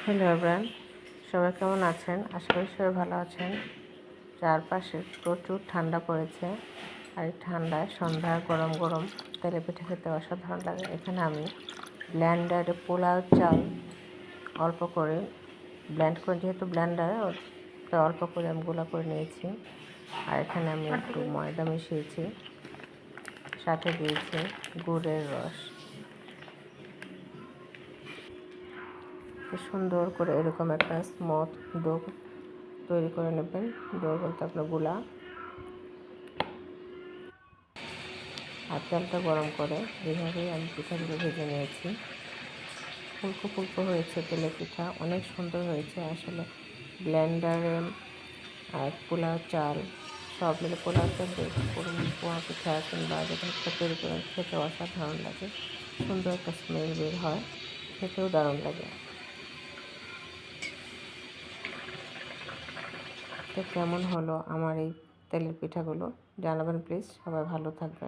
Hello everyone, সবাই কেমন আছেন? আশা করি সবাই ভালো আছেন। চারপাশে প্রচুর ঠান্ডা পড়েছে, আর এই ঠান্ডায় সন্ধ্যায় গরম গরম তেলে পিঠে খেতে অসাধারণ লাগে। এখানে আমি ব্লেন্ডারে পোলাও চাল অল্প করে ব্লেন্ড করে, যেহেতু ব্লেন্ডারে অল্প করে আমি গুঁড়া করে নিয়েছি। আর এখানে আমি একটু ময়দা মিশিয়েছি, সাথে দিয়েছি গুড়ের রস। সুন্দর করে এরকম একটা স্মুথ ডো তৈরি করে নেবেন। ডো বলতে আপনার গুলা। আর তেলটা গরম করে এইভাবেই আমি পিঠাগুলো ভেজে নিয়েছি। ফুলকো ফুলকো হয়েছে তেলের পিঠা, অনেক সুন্দর হয়েছে আসলে। ব্লেন্ডারে আর পোলাও চাল সব মিলে পোলাও চাল পোয়া পিঠা কিংবা যখন পিঠা তৈরি করে খেতে অসাধারণ লাগে। সুন্দর একটা স্মেল বের হয়, খেতেও দারুণ লাগে। তো কেমন হলো আমার এই তেলের পিঠাগুলো জানাবেন প্লিজ। সবাই ভালো থাকবেন।